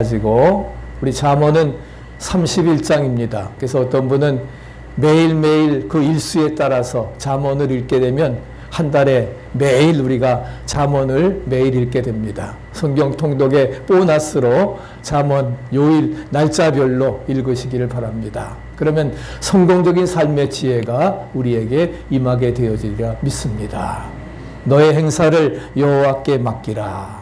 가지고 우리 잠언은 31장입니다. 그래서 어떤 분은 매일매일 그 일수에 따라서 잠언을 읽게 되면 한 달에 매일 우리가 잠언을 매일 읽게 됩니다. 성경 통독의 보너스로 잠언 요일 날짜별로 읽으시기를 바랍니다. 그러면 성공적인 삶의 지혜가 우리에게 임하게 되어지리라 믿습니다. 너의 행사를 여호와께 맡기라.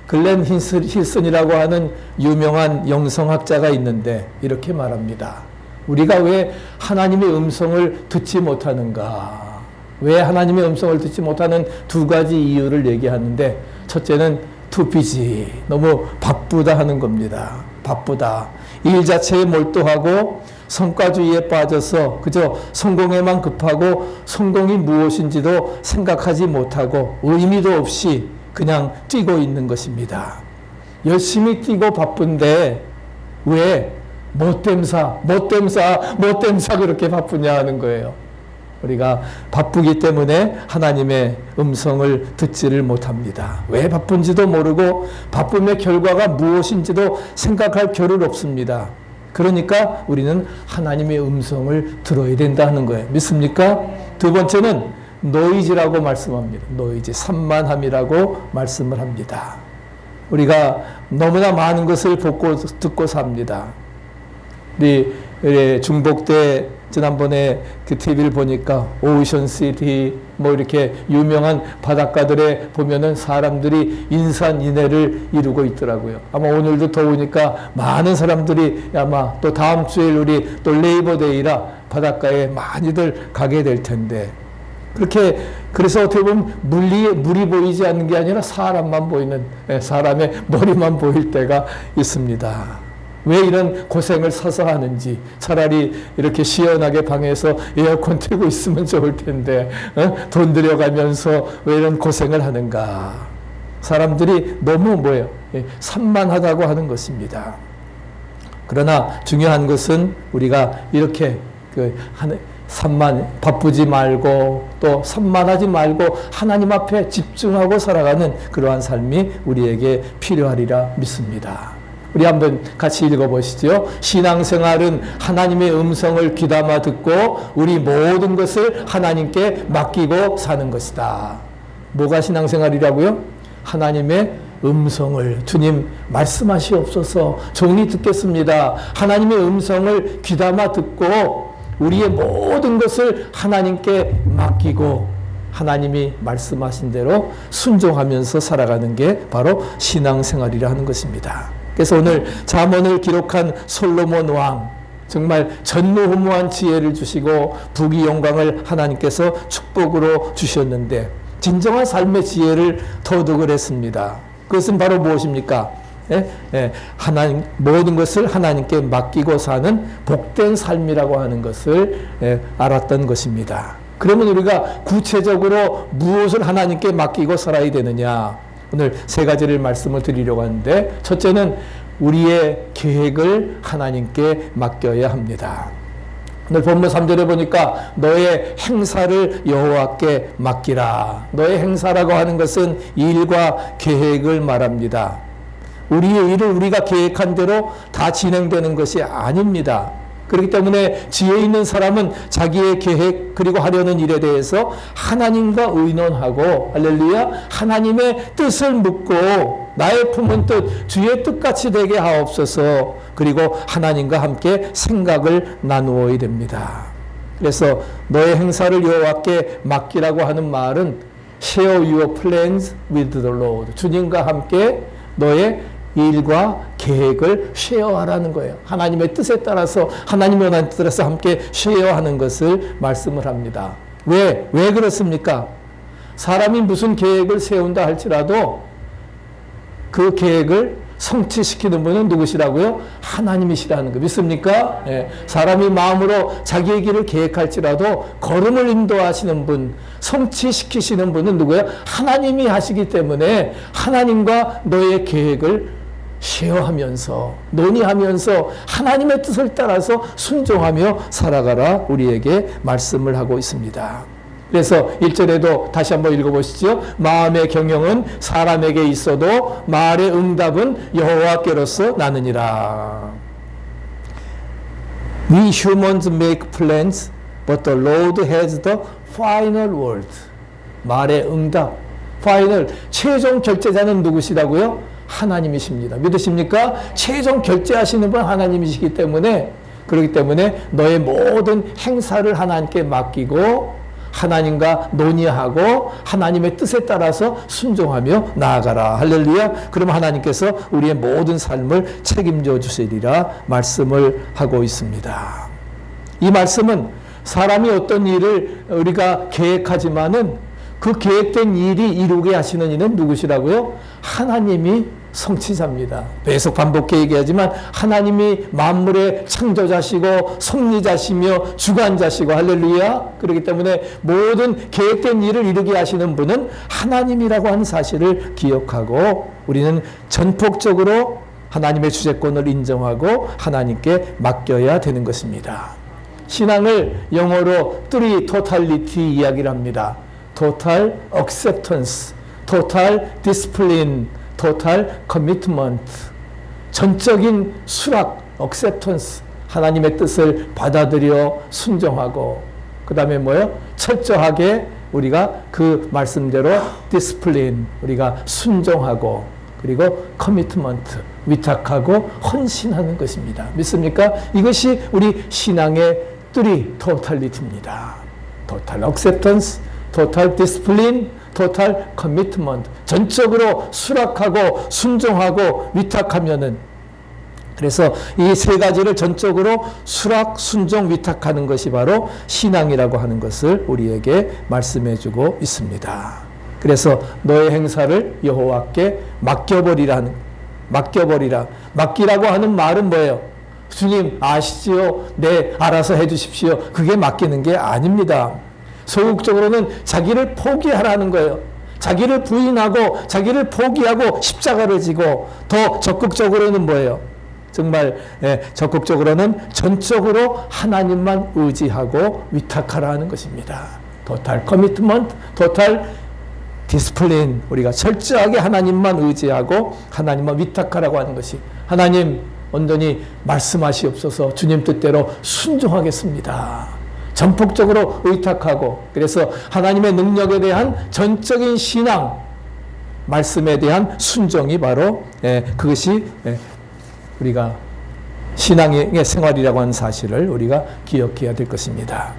글렌 힐슨이라고 하는 유명한 영성학자가 있는데 이렇게 말합니다. 우리가 왜 하나님의 음성을 듣지 못하는가? 왜 하나님의 음성을 듣지 못하는 두 가지 이유를 얘기하는데, 첫째는 too busy, 너무 바쁘다 하는 겁니다. 바쁘다. 일 자체에 몰두하고 성과주의에 빠져서 그저 성공에만 급하고 성공이 무엇인지도 생각하지 못하고 의미도 없이 그냥 뛰고 있는 것입니다. 열심히 뛰고 바쁜데 왜 못됨사 그렇게 바쁘냐 하는 거예요. 우리가 바쁘기 때문에 하나님의 음성을 듣지를 못합니다. 왜 바쁜지도 모르고 바쁨의 결과가 무엇인지도 생각할 겨를 없습니다. 그러니까 우리는 하나님의 음성을 들어야 된다 하는 거예요. 믿습니까? 두 번째는 노이즈라고 말씀합니다. 노이즈, 산만함이라고 말씀을 합니다. 우리가 너무나 많은 것을 듣고 삽니다. 우리 중복대 지난번에 그 TV를 보니까 오션시티 뭐 이렇게 유명한 바닷가들에 보면은 사람들이 인산인해를 이루고 있더라고요. 아마 오늘도 더우니까 많은 사람들이 아마 또 다음 주에 우리 또 레이버데이라 바닷가에 많이들 가게 될 텐데, 그래서 어떻게 보면 물이 보이지 않는 게 아니라 사람만 보이는, 사람의 머리만 보일 때가 있습니다. 왜 이런 고생을 사서 하는지, 차라리 이렇게 시원하게 방에서 에어컨 틀고 있으면 좋을 텐데, 돈 들여가면서 왜 이런 고생을 하는가. 사람들이 너무 산만하다고 하는 것입니다. 그러나 중요한 것은 우리가 이렇게 바쁘지 말고 또 산만하지 말고 하나님 앞에 집중하고 살아가는 그러한 삶이 우리에게 필요하리라 믿습니다. 우리 한번 같이 읽어보시죠. 신앙생활은 하나님의 음성을 귀담아 듣고 우리 모든 것을 하나님께 맡기고 사는 것이다. 뭐가 신앙생활이라고요? 하나님의 음성을, 주님 말씀하시옵소서, 종이 듣겠습니다. 하나님의 음성을 귀담아 듣고 우리의 모든 것을 하나님께 맡기고 하나님이 말씀하신 대로 순종하면서 살아가는 게 바로 신앙생활이라 하는 것입니다. 그래서 오늘 잠언을 기록한 솔로몬 왕, 정말 전무후무한 지혜를 주시고 부귀 영광을 하나님께서 축복으로 주셨는데 진정한 삶의 지혜를 터득을 했습니다. 그것은 바로 무엇입니까? 하나님, 모든 것을 하나님께 맡기고 사는 복된 삶이라고 하는 것을 알았던 것입니다. 그러면 우리가 구체적으로 무엇을 하나님께 맡기고 살아야 되느냐? 오늘 세 가지를 말씀을 드리려고 하는데, 첫째는 우리의 계획을 하나님께 맡겨야 합니다. 오늘 본문 3절에 보니까 너의 행사를 여호와께 맡기라. 너의 행사라고 하는 것은 일과 계획을 말합니다. 우리의 일을 우리가 계획한 대로 다 진행되는 것이 아닙니다. 그렇기 때문에 지혜 있는 사람은 자기의 계획 그리고 하려는 일에 대해서 하나님과 의논하고, 할렐루야, 하나님의 뜻을 묻고 나의 품은 뜻 주의 뜻같이 되게 하옵소서, 그리고 하나님과 함께 생각을 나누어야 됩니다. 그래서 너의 행사를 여호와께 맡기라고 하는 말은 share your plans with the Lord, 주님과 함께 너의 일과 계획을 쉐어하라는 거예요. 하나님의 뜻에 따라서, 하나님의 원하는 뜻에 따라서 함께 쉐어하는 것을 말씀을 합니다. 왜 그렇습니까? 사람이 무슨 계획을 세운다 할지라도 그 계획을 성취시키는 분은 누구시라고요? 하나님이시라는 거 믿습니까? 사람이 마음으로 자기의 길을 계획할지라도 걸음을 인도하시는 분, 성취시키시는 분은 누구예요? 하나님이 하시기 때문에 하나님과 너의 계획을 쉐어하면서 논의하면서 하나님의 뜻을 따라서 순종하며 살아가라 우리에게 말씀을 하고 있습니다. 그래서 1절에도 다시 한번 읽어보시죠. 마음의 경영은 사람에게 있어도 말의 응답은 여호와께로서 나느니라. We humans make plans, but the Lord has the final word. 말의 응답, final, 최종 결제자는 누구시라고요? 하나님이십니다. 믿으십니까? 최종 결제하시는 분 하나님이시기 때문에, 그렇기 때문에 너의 모든 행사를 하나님께 맡기고 하나님과 논의하고 하나님의 뜻에 따라서 순종하며 나아가라. 할렐루야. 그러면 하나님께서 우리의 모든 삶을 책임져 주시리라 말씀을 하고 있습니다. 이 말씀은 사람이 어떤 일을 우리가 계획하지만은 그 계획된 일이 이루게 하시는 이는 누구시라고요? 하나님이 성취자입니다. 계속 반복해 얘기하지만 하나님이 만물의 창조자시고 섭리자시며 주관자시고 할렐루야. 그렇기 때문에 모든 계획된 일을 이루게 하시는 분은 하나님이라고 하는 사실을 기억하고 우리는 전폭적으로 하나님의 주재권을 인정하고 하나님께 맡겨야 되는 것입니다. 신앙을 영어로 three totality 이야기를 합니다. total acceptance, total discipline, total commitment. 전적인 수락, acceptance. 하나님의 뜻을 받아들여 순종하고, 그 다음에 뭐예요? 철저하게 우리가 그 말씀대로 discipline, 우리가 순종하고, 그리고 commitment, 위탁하고 헌신하는 것입니다. 믿습니까? 이것이 우리 신앙의 three totality입니다. total acceptance, total discipline, total commitment. 전적으로 수락하고 순종하고 위탁하면은, 그래서 이 세 가지를 전적으로 수락, 순종, 위탁하는 것이 바로 신앙이라고 하는 것을 우리에게 말씀해 주고 있습니다. 그래서 너의 행사를 여호와께 맡겨버리라. 맡기라고 하는 말은 뭐예요? 주님 아시지요? 네, 알아서 해 주십시오. 그게 맡기는 게 아닙니다. 소극적으로는 자기를 포기하라는 거예요. 자기를 부인하고 자기를 포기하고 십자가를 지고, 더 적극적으로는 뭐예요? 정말 적극적으로는 전적으로 하나님만 의지하고 위탁하라는 것입니다. total commitment, total discipline. 우리가 철저하게 하나님만 의지하고 하나님만 위탁하라고 하는 것이, 하나님 온전히 말씀하시옵소서, 주님 뜻대로 순종하겠습니다. 전폭적으로 의탁하고, 그래서 하나님의 능력에 대한 전적인 신앙, 말씀에 대한 순종이 바로 그것이 우리가 신앙의 생활이라고 하는 사실을 우리가 기억해야 될 것입니다.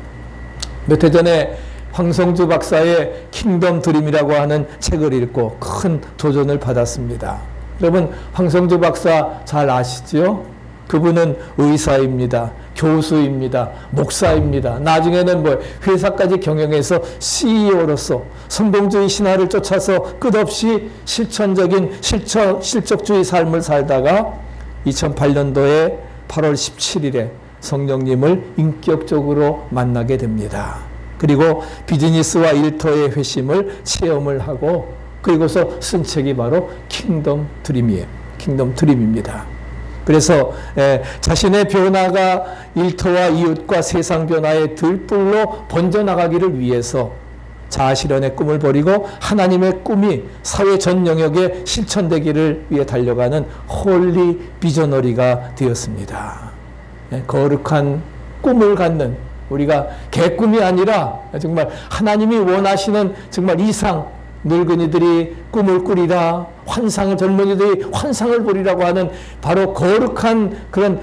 몇 해 전에 황성주 박사의 킹덤 드림이라고 하는 책을 읽고 큰 도전을 받았습니다. 여러분, 황성주 박사 잘 아시죠? 그분은 의사입니다. 교수입니다. 목사입니다. 나중에는 회사까지 경영해서 CEO로서 성공주의 신화를 쫓아서 끝없이 실천적인 실적주의 삶을 살다가 2008년도에 8월 17일에 성령님을 인격적으로 만나게 됩니다. 그리고 비즈니스와 일터의 회심을 체험을 하고, 그리고서 쓴 책이 바로 킹덤 드림이에요. 킹덤 드림입니다. 그래서 자신의 변화가 일터와 이웃과 세상 변화의 들불로 번져나가기를 위해서 자아실현의 꿈을 버리고 하나님의 꿈이 사회 전 영역에 실천되기를 위해 달려가는 홀리 비저너리가 되었습니다. 거룩한 꿈을 갖는, 우리가 개꿈이 아니라 정말 하나님이 원하시는 정말 이상, 늙은이들이 꿈을 꾸리라, 젊은이들이 환상을 보리라고 하는 바로 거룩한 그런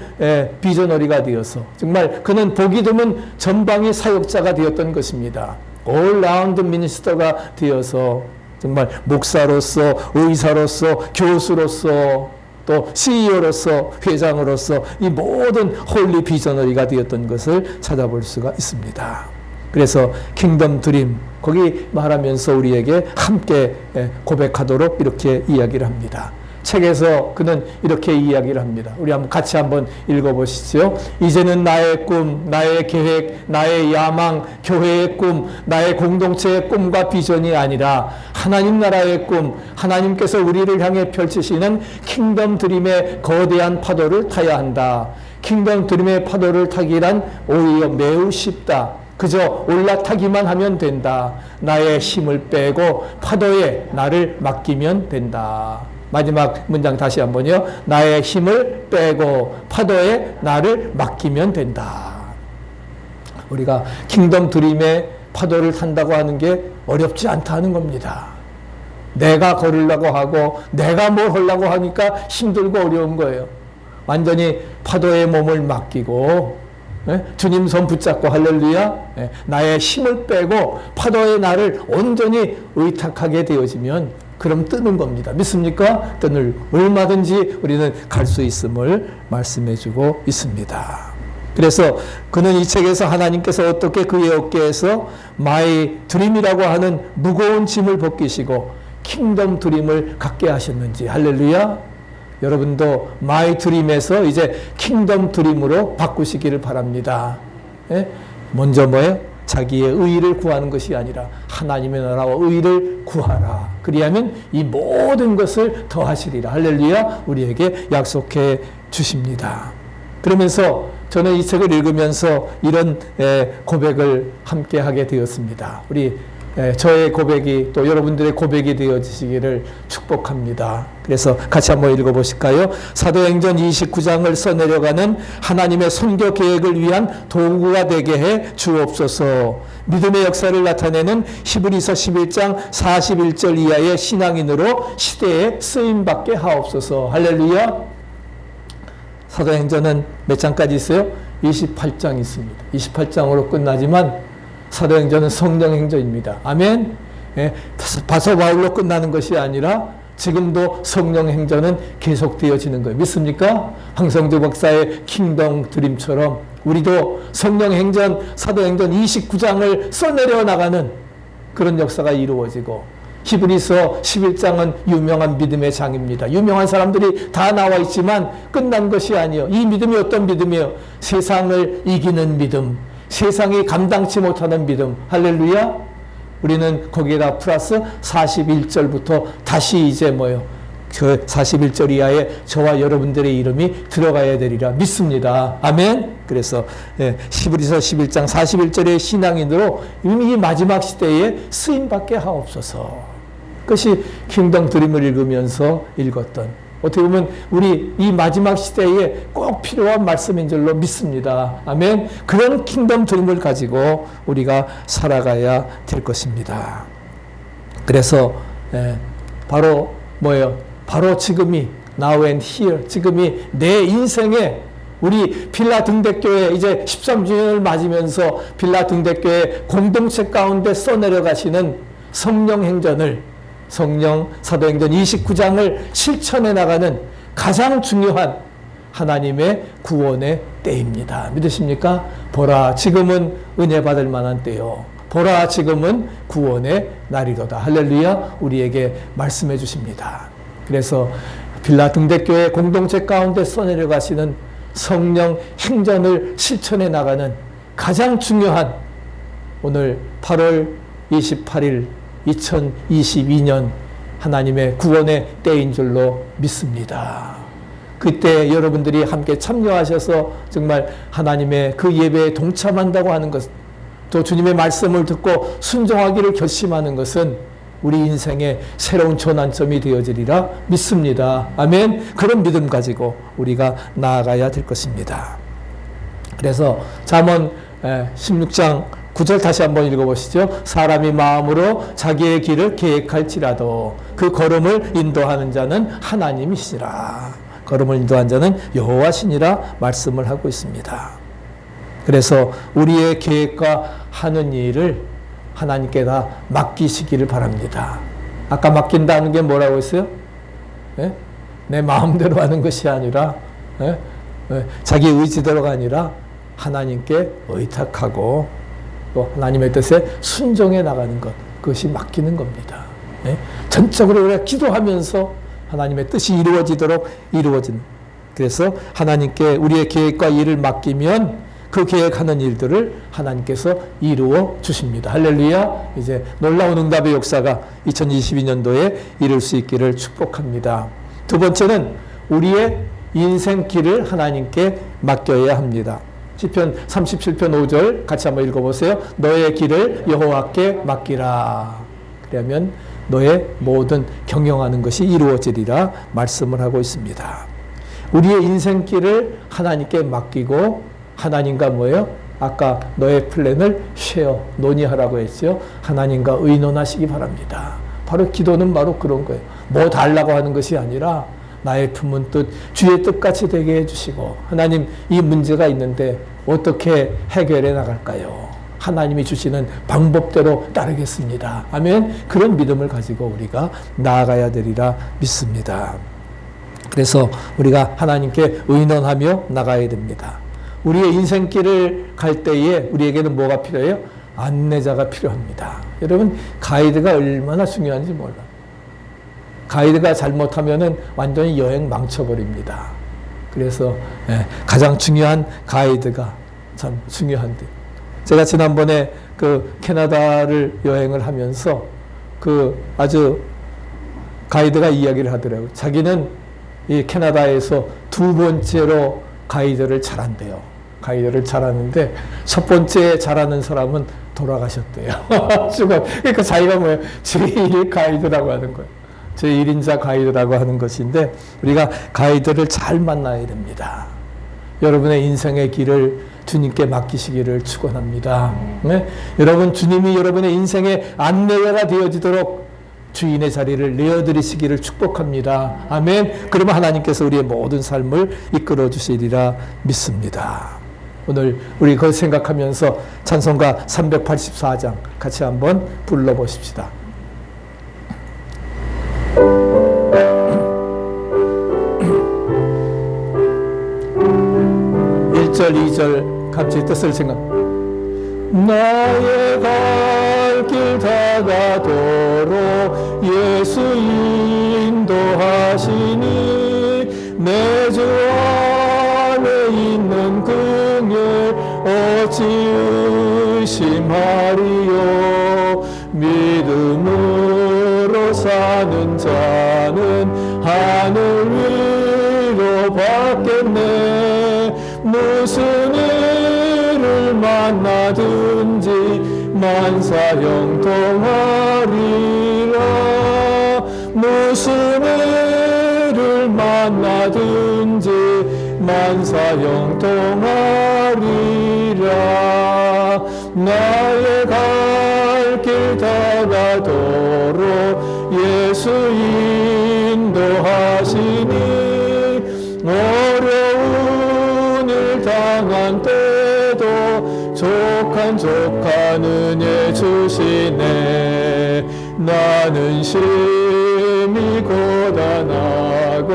비저너리가 되어서 정말 그는 보기 드문 전방위 사역자가 되었던 것입니다. 올 라운드 미니스터가 되어서 정말 목사로서, 의사로서, 교수로서, 또 CEO로서, 회장으로서 이 모든 홀리 비저너리가 되었던 것을 찾아볼 수가 있습니다. 그래서 킹덤 드림, 거기 말하면서 우리에게 함께 고백하도록 이렇게 이야기를 합니다. 책에서 그는 이렇게 이야기를 합니다. 우리 같이 한번 읽어보시죠. 이제는 나의 꿈, 나의 계획, 나의 야망, 교회의 꿈, 나의 공동체의 꿈과 비전이 아니라 하나님 나라의 꿈, 하나님께서 우리를 향해 펼치시는 킹덤 드림의 거대한 파도를 타야 한다. 킹덤 드림의 파도를 타기란 오히려 매우 쉽다. 그저 올라타기만 하면 된다. 나의 힘을 빼고 파도에 나를 맡기면 된다. 마지막 문장 다시 한번요. 나의 힘을 빼고 파도에 나를 맡기면 된다. 우리가 킹덤 드림의 파도를 탄다고 하는 게 어렵지 않다는 겁니다. 내가 걸으려고 하고 내가 뭘 하려고 하니까 힘들고 어려운 거예요. 완전히 파도에 몸을 맡기고 주님 손 붙잡고 할렐루야, 나의 힘을 빼고 파도에 나를 온전히 의탁하게 되어지면 그럼 뜨는 겁니다. 믿습니까? 뜨는 얼마든지 우리는 갈 수 있음을 말씀해 주고 있습니다. 그래서 그는 이 책에서 하나님께서 어떻게 그의 어깨에서 마이 드림이라고 하는 무거운 짐을 벗기시고 킹덤 드림을 갖게 하셨는지, 할렐루야. 여러분도 마이 드림에서 이제 킹덤 드림으로 바꾸시기를 바랍니다. 먼저 뭐예요? 자기의 의의를 구하는 것이 아니라 하나님의 나라와 의의를 구하라. 그리하면 이 모든 것을 더하시리라. 할렐루야. 우리에게 약속해 주십니다. 그러면서 저는 이 책을 읽으면서 이런 고백을 함께 하게 되었습니다. 우리 저의 고백이 또 여러분들의 고백이 되어지시기를 축복합니다. 그래서 같이 한번 읽어보실까요? 사도행전 29장을 써내려가는 하나님의 선교 계획을 위한 도구가 되게 해 주옵소서. 믿음의 역사를 나타내는 히브리서 11장 41절 이하의 신앙인으로 시대에 쓰임받게 하옵소서. 할렐루야. 사도행전은 몇 장까지 있어요? 28장 있습니다. 28장으로 끝나지만 사도행전은 성령행전입니다. 아멘. 바서 바울로 끝나는 것이 아니라 지금도 성령행전은 계속되어지는 거예요. 믿습니까? 황성주 박사의 킹덤 드림처럼 우리도 성령행전, 사도행전 29장을 써내려 나가는 그런 역사가 이루어지고, 히브리서 11장은 유명한 믿음의 장입니다. 유명한 사람들이 다 나와 있지만 끝난 것이 아니에요. 이 믿음이 어떤 믿음이에요? 세상을 이기는 믿음, 세상이 감당치 못하는 믿음. 할렐루야. 우리는 거기에다 플러스 41절부터 다시 이제 뭐예요? 그 41절 이하에 저와 여러분들의 이름이 들어가야 되리라 믿습니다. 아멘. 그래서 히브리서 11장 41절의 신앙인으로 이미 마지막 시대에 쓰임받게 하옵소서. 그것이 킹덤 드림을 읽으면서 읽었던, 어떻게 보면 우리 이 마지막 시대에 꼭 필요한 말씀인 줄로 믿습니다. 아멘. 그런 킹덤 드림을 가지고 우리가 살아가야 될 것입니다. 그래서 바로 뭐예요? 바로 지금이 now and here, 지금이 내 인생에 우리 빌라 등대교회 이제 13주년을 맞으면서 빌라 등대교회 공동체 가운데 써내려가시는 성령 행전을, 성령 사도행전 29장을 실천해 나가는 가장 중요한 하나님의 구원의 때입니다. 믿으십니까? 보라, 지금은 은혜 받을 만한 때요. 보라, 지금은 구원의 날이로다. 할렐루야. 우리에게 말씀해 주십니다. 그래서 빌라 등대교회 공동체 가운데 써내려가시는 성령 행전을 실천해 나가는 가장 중요한 오늘 8월 28일 2022년 하나님의 구원의 때인 줄로 믿습니다. 그때 여러분들이 함께 참여하셔서 정말 하나님의 그 예배에 동참한다고 하는 것, 또 주님의 말씀을 듣고 순종하기를 결심하는 것은 우리 인생의 새로운 전환점이 되어지리라 믿습니다. 아멘. 그런 믿음 가지고 우리가 나아가야 될 것입니다. 그래서 잠언 16장 9절 다시 한번 읽어보시죠. 사람이 마음으로 자기의 길을 계획할지라도 그 걸음을 인도하는 자는 하나님이시라. 걸음을 인도한 자는 여호와시니라 말씀을 하고 있습니다. 그래서 우리의 계획과 하는 일을 하나님께 다 맡기시기를 바랍니다. 아까 맡긴다는 게 뭐라고 했어요? 내 마음대로 하는 것이 아니라 자기 의지대로가 아니라 하나님께 의탁하고 또 하나님의 뜻에 순종해 나가는 것, 그것이 맡기는 겁니다. 전적으로 우리가 기도하면서 하나님의 뜻이 이루어지도록 이루어지는, 그래서 하나님께 우리의 계획과 일을 맡기면 그 계획하는 일들을 하나님께서 이루어 주십니다. 할렐루야. 이제 놀라운 응답의 역사가 2022년도에 이룰 수 있기를 축복합니다. 두 번째는 우리의 인생 길을 하나님께 맡겨야 합니다. 시편 37편 5절 같이 한번 읽어보세요. 너의 길을 여호와께 맡기라. 그러면 너의 모든 경영하는 것이 이루어지리라 말씀을 하고 있습니다. 우리의 인생길을 하나님께 맡기고 하나님과 뭐예요? 아까 너의 플랜을 쉐어, 논의하라고 했죠. 하나님과 의논하시기 바랍니다. 바로 기도는 바로 그런 거예요. 뭐 달라고 하는 것이 아니라 나의 품은 뜻, 주의 뜻같이 되게 해주시고 하나님 이 문제가 있는데 어떻게 해결해 나갈까요? 하나님이 주시는 방법대로 따르겠습니다. 아멘. 그런 믿음을 가지고 우리가 나아가야 되리라 믿습니다. 그래서 우리가 하나님께 의논하며 나가야 됩니다. 우리의 인생길을 갈 때에 우리에게는 뭐가 필요해요? 안내자가 필요합니다. 여러분, 가이드가 얼마나 중요한지 몰라요. 가이드가 잘못하면은 완전히 여행 망쳐버립니다. 그래서 가장 중요한 가이드가 참 중요한데, 제가 지난번에 그 캐나다를 여행을 하면서 그 아주 가이드가 이야기를 하더라고요. 자기는 이 캐나다에서 두 번째로 가이드를 잘한대요. 가이드를 잘하는데 첫 번째 잘하는 사람은 돌아가셨대요. 그러니까 자기가 뭐예요? 제1 가이드라고 하는 거예요. 제1인자 가이드라고 하는 것인데 우리가 가이드를 잘 만나야 됩니다. 여러분의 인생의 길을 주님께 맡기시기를 축원합니다. 네? 여러분, 주님이 여러분의 인생의 안내자가 되어지도록 주인의 자리를 내어드리시기를 축복합니다. 아멘. 그러면 하나님께서 우리의 모든 삶을 이끌어 주시리라 믿습니다. 오늘 우리 그걸 생각하면서 찬송가 384장 같이 한번 불러보십시다. 1절 2절 갑자기 뜻을 생각. 나의 갈 길 다가도록 예수 인도하시니 내 주 안에 있는 긍휼 어찌 의심하리요. 믿음으로 사는 자는 하늘 위로 받겠네. 무슨 일을 만나든지 만사형통하리라. 무슨 일을 만나든지 만사형통하리라. 나의 갈 길 다가도록 예수 인도하시니 어려운 일 당한 때도 족한 은혜 주시네. 나는 심히 고단하고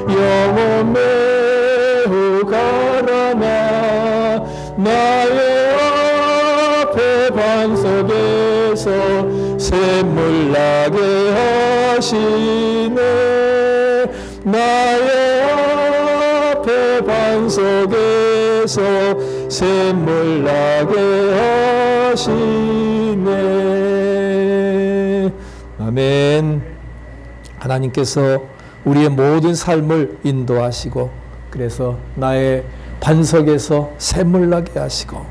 영혼 매우 가라나. 나의 앞에 반석에서 샘물 나게 하시네. 나의 앞에 반석에서 샘물 나게 하시네. 아멘. 하나님께서 우리의 모든 삶을 인도하시고 그래서 나의 반석에서 샘물 나게 하시고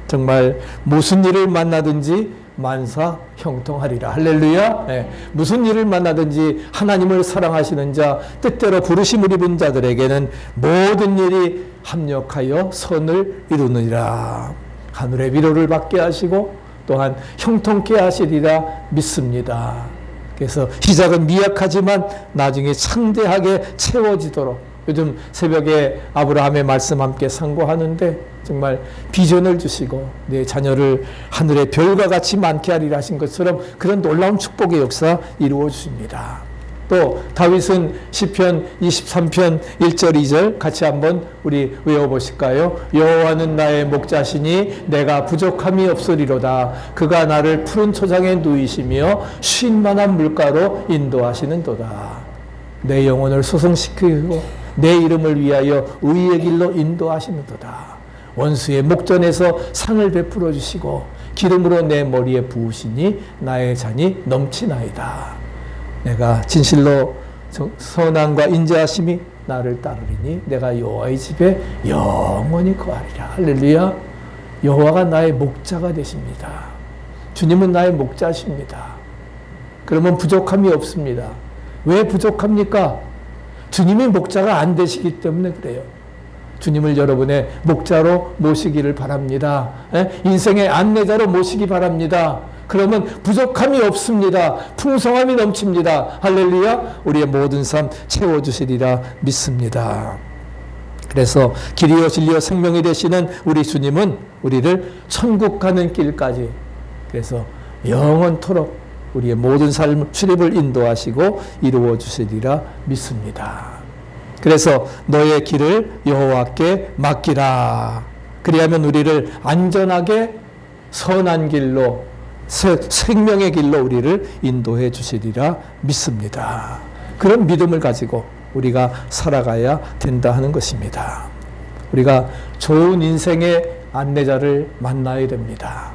정말 무슨 일을 만나든지 만사 형통하리라. 할렐루야. 네. 무슨 일을 만나든지 하나님을 사랑하시는 자, 뜻대로 부르심을 입은 자들에게는 모든 일이 합력하여 선을 이루느니라. 하늘의 위로를 받게 하시고 또한 형통케 하시리라 믿습니다. 그래서 시작은 미약하지만 나중에 창대하게 채워지도록 요즘 새벽에 아브라함의 말씀 함께 상고하는데 정말 비전을 주시고 내 자녀를 하늘의 별과 같이 많게 하리라 하신 것처럼 그런 놀라운 축복의 역사 이루어 주십니다. 또 다윗은 시편 23편 1절 2절 같이 한번 우리 외워보실까요? 여호와는 나의 목자시니 내가 부족함이 없으리로다. 그가 나를 푸른 초장에 누이시며 쉴 만한 물가로 인도하시는도다. 내 영혼을 소성시키고 내 이름을 위하여 의의 길로 인도하시는도다. 원수의 목전에서 상을 베풀어 주시고 기름으로 내 머리에 부으시니 나의 잔이 넘치나이다. 내가 진실로 선함과 인자하심이 나를 따르리니 내가 여호와의 집에 영원히 거하리라. 할렐루야. 여호와가 나의 목자가 되십니다. 주님은 나의 목자십니다. 그러면 부족함이 없습니다. 왜 부족합니까? 주님이 목자가 안 되시기 때문에 그래요. 주님을 여러분의 목자로 모시기를 바랍니다. 인생의 안내자로 모시기 바랍니다. 그러면 부족함이 없습니다. 풍성함이 넘칩니다. 할렐루야. 우리의 모든 삶 채워주시리라 믿습니다. 그래서 길이요 진리요 생명이 되시는 우리 주님은 우리를 천국 가는 길까지, 그래서 영원토록 우리의 모든 삶 출입을 인도하시고 이루어 주시리라 믿습니다. 그래서 너의 길을 여호와께 맡기라. 그리하면 우리를 안전하게 선한 길로, 생명의 길로 우리를 인도해 주시리라 믿습니다. 그런 믿음을 가지고 우리가 살아가야 된다 하는 것입니다. 우리가 좋은 인생의 안내자를 만나야 됩니다.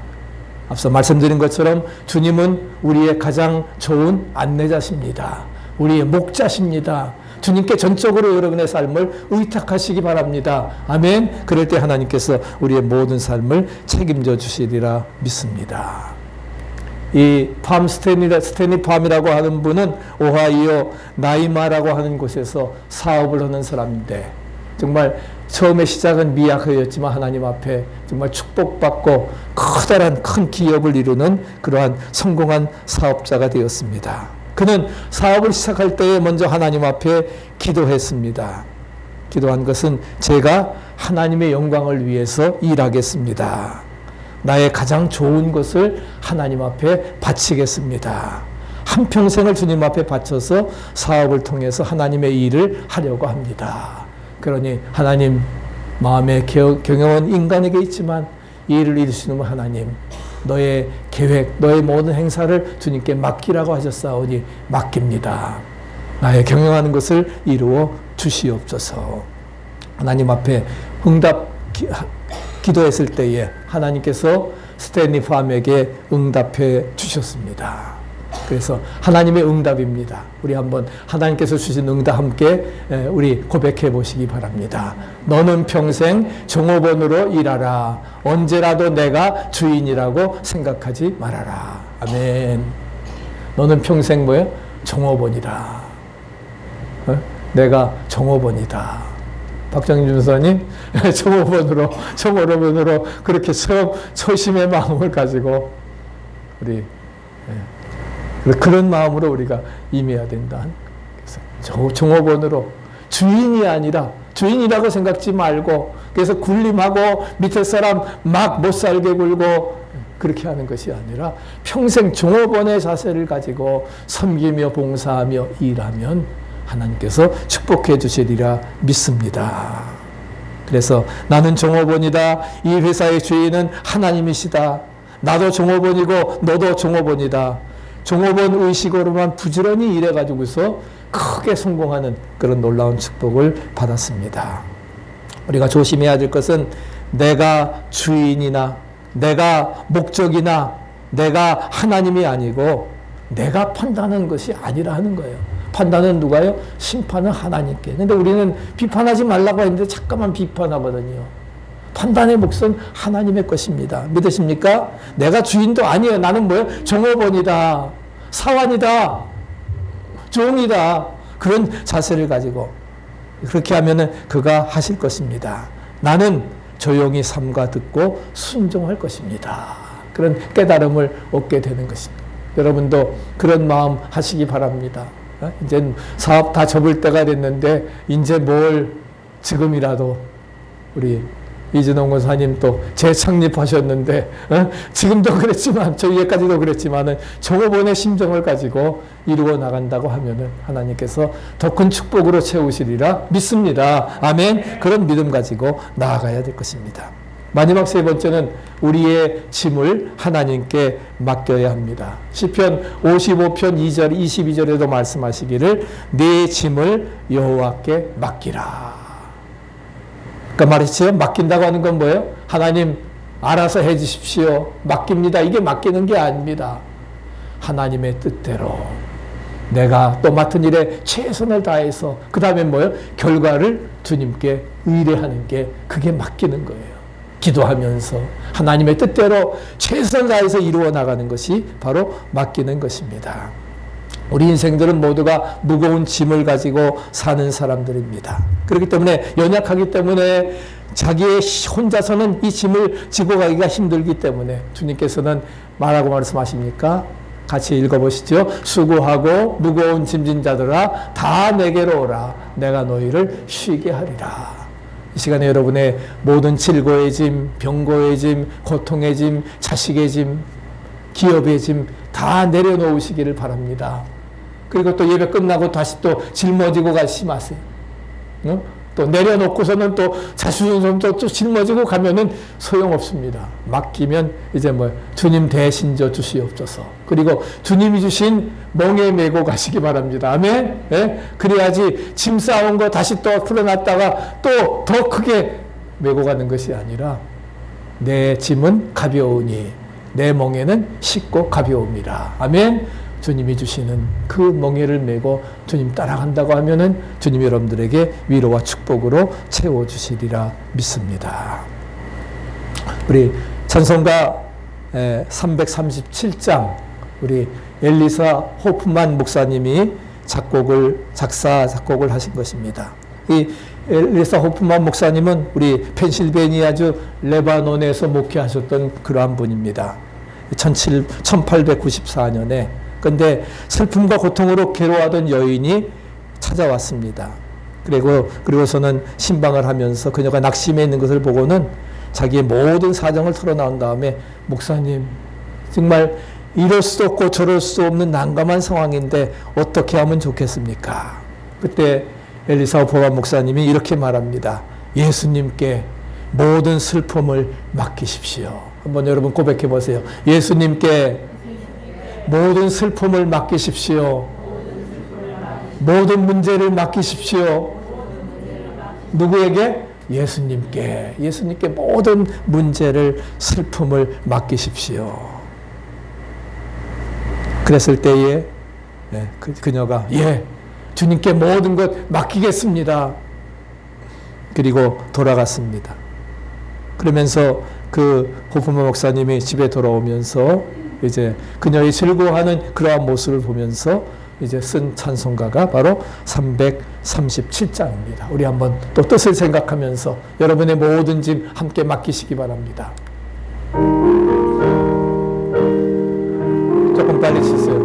앞서 말씀드린 것처럼 주님은 우리의 가장 좋은 안내자십니다. 우리의 목자십니다. 주님께 전적으로 여러분의 삶을 의탁하시기 바랍니다. 아멘. 그럴 때 하나님께서 우리의 모든 삶을 책임져 주시리라 믿습니다. 이 스탠리 팜이라고 하는 분은 오하이오 나이마라고 하는 곳에서 사업을 하는 사람인데, 정말 처음에 시작은 미약하였지만 하나님 앞에 정말 축복받고 커다란 큰 기업을 이루는 그러한 성공한 사업자가 되었습니다. 그는 사업을 시작할 때에 먼저 하나님 앞에 기도했습니다. 기도한 것은 제가 하나님의 영광을 위해서 일하겠습니다. 나의 가장 좋은 것을 하나님 앞에 바치겠습니다. 한평생을 주님 앞에 바쳐서 사업을 통해서 하나님의 일을 하려고 합니다. 그러니 하나님, 마음의 경영은 인간에게 있지만 이 일을 이루시는 하나님, 너의 계획, 너의 모든 행사를 주님께 맡기라고 하셨사오니 맡깁니다. 나의 경영하는 것을 이루어 주시옵소서. 하나님 앞에 기도했을 때에 하나님께서 스탠리 팜에게 응답해 주셨습니다. 그래서 하나님의 응답입니다. 우리 한번 하나님께서 주신 응답 함께 우리 고백해 보시기 바랍니다. 너는 평생 종업원으로 일하라. 언제라도 내가 주인이라고 생각하지 말아라. 아멘. 너는 평생 뭐예요? 종업원이다. 내가 종업원이다. 박정희 준사님, 종업원으로 그렇게 초심의 마음을 가지고 우리 그런 마음으로 우리가 임해야 된다. 그래서 종업원으로, 주인이 아니라, 주인이라고 생각지 말고, 그래서 군림하고 밑에 사람 막 못 살게 굴고 그렇게 하는 것이 아니라 평생 종업원의 자세를 가지고 섬기며 봉사하며 일하면 하나님께서 축복해 주시리라 믿습니다. 그래서 나는 종업원이다. 이 회사의 주인은 하나님이시다. 나도 종업원이고 너도 종업원이다. 종업원 의식으로만 부지런히 일해가지고서 크게 성공하는 그런 놀라운 축복을 받았습니다. 우리가 조심해야 될 것은 내가 주인이나 내가 목적이나 내가 하나님이 아니고 내가 판단하는 것이 아니라 하는 거예요. 판단은 누가요? 심판은 하나님께. 근데 우리는 비판하지 말라고 했는데 잠깐만 비판하거든요. 판단의 몫은 하나님의 것입니다. 믿으십니까? 내가 주인도 아니에요. 나는 뭐예요? 종업원이다. 사환이다. 종이다. 그런 자세를 가지고 그렇게 하면은 그가 하실 것입니다. 나는 조용히 삼가 듣고 순종할 것입니다. 그런 깨달음을 얻게 되는 것입니다. 여러분도 그런 마음 하시기 바랍니다. 이제 사업 다 접을 때가 됐는데 이제 뭘 지금이라도 우리 이진홍 권사님 또 재창립하셨는데 지금도 그랬지만 저희에까지도 그랬지만은 종업원의 심정을 가지고 이루어 나간다고 하면은 하나님께서 더 큰 축복으로 채우시리라 믿습니다. 아멘. 그런 믿음 가지고 나아가야 될 것입니다. 마지막 세 번째는 우리의 짐을 하나님께 맡겨야 합니다. 시편 55편 2절 22절에도 말씀하시기를 내 짐을 여호와께 맡기라. 그러니까 말이죠. 맡긴다고 하는 건 뭐예요? 하나님 알아서 해 주십시오. 맡깁니다. 이게 맡기는 게 아닙니다. 하나님의 뜻대로 내가 또 맡은 일에 최선을 다해서 그 다음에 뭐예요? 결과를 주님께 의뢰하는 게 그게 맡기는 거예요. 기도하면서 하나님의 뜻대로 최선을 다해서 이루어 나가는 것이 바로 맡기는 것입니다. 우리 인생들은 모두가 무거운 짐을 가지고 사는 사람들입니다. 그렇기 때문에 연약하기 때문에 자기의 혼자서는 이 짐을 지고 가기가 힘들기 때문에 주님께서는 뭐라고 말씀하십니까? 같이 읽어보시죠. 수고하고 무거운 짐진 자들아 다 내게로 오라. 내가 너희를 쉬게 하리라. 이 시간에 여러분의 모든 질고의 짐, 병고의 짐, 고통의 짐, 자식의 짐, 기업의 짐 다 내려놓으시기를 바랍니다. 그리고 또 예배 끝나고 다시 또 짊어지고 가시 마세요. 또 내려놓고서는 또 자수성도 또 짊어지고 가면은 소용없습니다. 맡기면 이제 뭐 주님 대신저 주시옵소서. 그리고 주님이 주신 멍에 메고 가시기 바랍니다. 아멘. 예? 그래야지 짐 쌓은 거 다시 또 풀어놨다가 또 더 크게 메고 가는 것이 아니라 내 짐은 가벼우니 내 멍에는 쉽고 가벼움이라. 아멘. 주님이 주시는 그 멍에를 메고 주님 따라간다고 하면은 주님이 여러분들에게 위로와 축복으로 채워주시리라 믿습니다. 우리 찬송가 337장 우리 엘리사 호프만 목사님이 작곡을 하신 것입니다. 이 엘리사 호프만 목사님은 우리 펜실베니아주 레바논에서 목회하셨던 그러한 분입니다. 1894년에 근데 슬픔과 고통으로 괴로워하던 여인이 찾아왔습니다. 그리고서는 신방을 하면서 그녀가 낙심해 있는 것을 보고는 자기의 모든 사정을 털어나온 다음에 목사님 정말 이럴 수 없고 저럴 수 없는 난감한 상황인데 어떻게 하면 좋겠습니까? 그때 엘리사 호프만 목사님이 이렇게 말합니다. 예수님께 모든 슬픔을 맡기십시오. 한번 여러분 고백해 보세요. 예수님께 모든 슬픔을 맡기십시오. 모든 문제를 맡기십시오. 누구에게? 예수님께. 예수님께 모든 문제를 슬픔을 맡기십시오. 그랬을 때에 그녀가 주님께 모든 것 맡기겠습니다. 그리고 돌아갔습니다. 그러면서 그 호프만 목사님이 집에 돌아오면서 이제 그녀의 즐거워하는 그러한 모습을 보면서 이제 쓴 찬송가가 바로 337장입니다. 우리 한번 또 뜻을 생각하면서 여러분의 모든 짐 함께 맡기시기 바랍니다. 조금 빨리 치세요.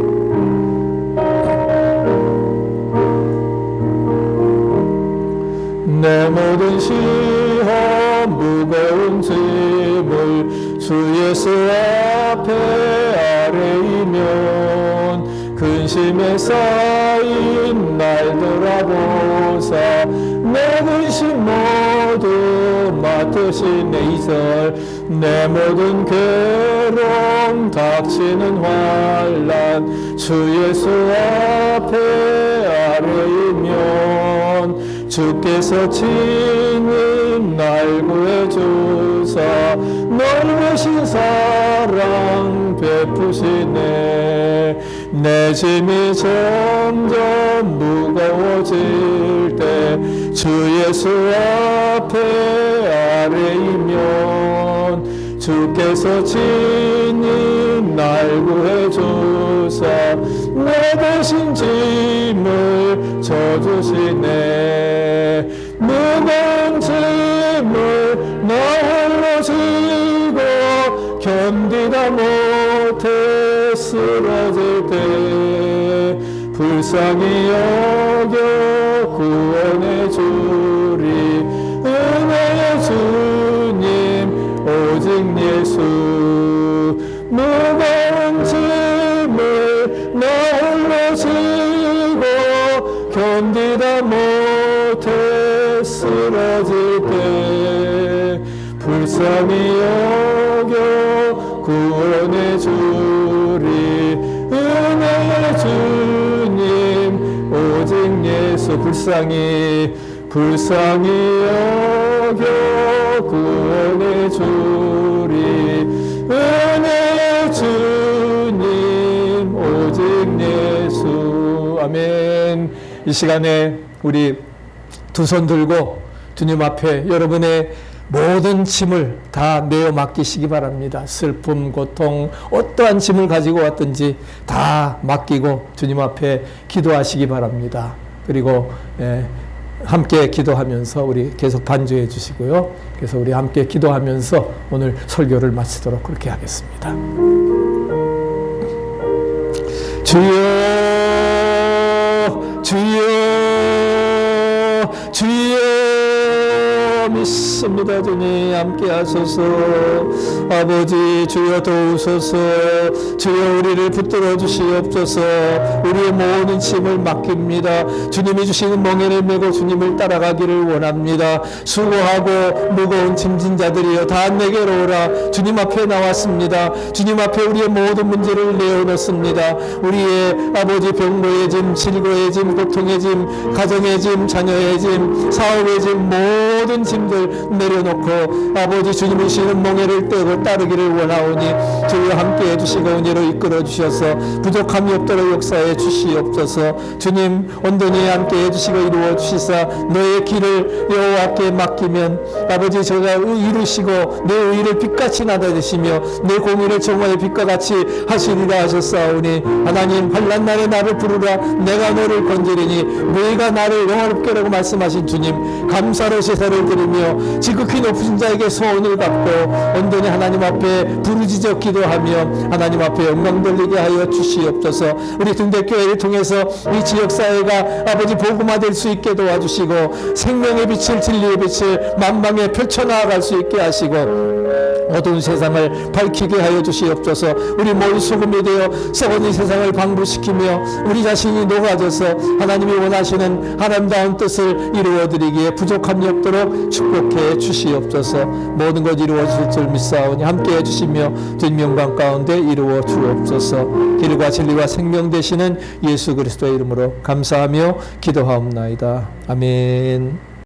내 모든 시험 무거운 짐을 주 예수 앞에 아뢰이면 근심에 쌓인 날 돌아보사 내 근심 모두 맡으시네. 2절 내 모든 괴로움 닥치는 환난 주 예수 앞에 아뢰이면 주께서 친히 날 구해주사 넓으신 사랑 베푸시네. 내 짐이 점점 무거워질 때 주 예수 앞에 아뢰이면 주께서 친히 날 구해주사 내 대신 짐을 져주시네. 무거운 짐을 나 홀로 지고 견디다 못해 쓰러질 때 불쌍히 여겨 구원해 주리. 은혜의 주님 오직 예수. 무거운 짐을 나 홀로 지고 견디다 못해 쓰러질 때 불쌍히 여겨 구원해 주리. 은혜의 주님 오직 예수. 불쌍히 여겨 구원해 주리. 은혜의 주님 오직 예수. 아멘. 이 시간에 우리 두 손 들고 주님 앞에 여러분의 모든 짐을 다 내어 맡기시기 바랍니다. 슬픔, 고통, 어떠한 짐을 가지고 왔든지 다 맡기고 주님 앞에 기도하시기 바랍니다. 그리고 함께 기도하면서 우리 계속 반주해 주시고요. 그래서 우리 함께 기도하면서 오늘 설교를 마치도록 그렇게 하겠습니다. 주여, 주여, 주여 믿습니다. 주님 함께 하소서. 아버지 주여 도우소서. 주여 우리를 붙들어 주시옵소서. 우리의 모든 짐을 맡깁니다. 주님이 주시는 멍에를 메고 주님을 따라가기를 원합니다. 수고하고 무거운 짐진 자들이여 다 내게로 오라. 주님 앞에 나왔습니다. 주님 앞에 우리의 모든 문제를 내어놓습니다. 우리의 아버지 병고의 짐, 질고의 짐, 고통의 짐, 가정의 짐, 자녀의 짐, 사업의 짐, 모든 짐들 내려놓고 아버지 주님이 주시는 멍에를 떼고 따르기를 원하오니 주여 함께 해주시고 은혜로 이끌어 주셔서 부족함이 없도록 역사해 주시옵소서. 주님 온전히 함께 해주시고 이루어 주시사 너의 길을 여호와께 맡기면 아버지 저가 이루시고 내 의를 빛같이 나타내시며 내 공의를 정화의 빛과 같이 하시리라 하셨사오니 하나님 환난 날에 나를 부르라 내가 너를 건지리니 너희가 나를 영화롭게라고 말씀하신 주님 감사로 제사를 드리며 지극히 높으신 자에게 소원을 갖고 온전히 하나님 앞에 부르짖어 기도하며 하나님 앞에 영광 돌리게 하여 주시옵소서. 우리 등대교회를 통해서 이 지역사회가 아버지 복음화될 수 있게 도와주시고 생명의 빛을 진리의 빛을 만방에 펼쳐나갈 수 있게 하시고 어두운 세상을 밝히게 하여 주시옵소서. 우리 모두 소금이 되어 썩은 이 세상을 방부시키며 우리 자신이 녹아져서 하나님이 원하시는 아름다운 뜻을 이루어드리기에 부족함이 없도록 축복해 주시옵소서. 모든 것 이루어질 줄 믿사오니 함께해 주시며 주님 영광 가운데 이루어 주옵소서. 길과 진리와 생명 되시는 예수 그리스도의 이름으로 감사하며 기도하옵나이다. 아멘.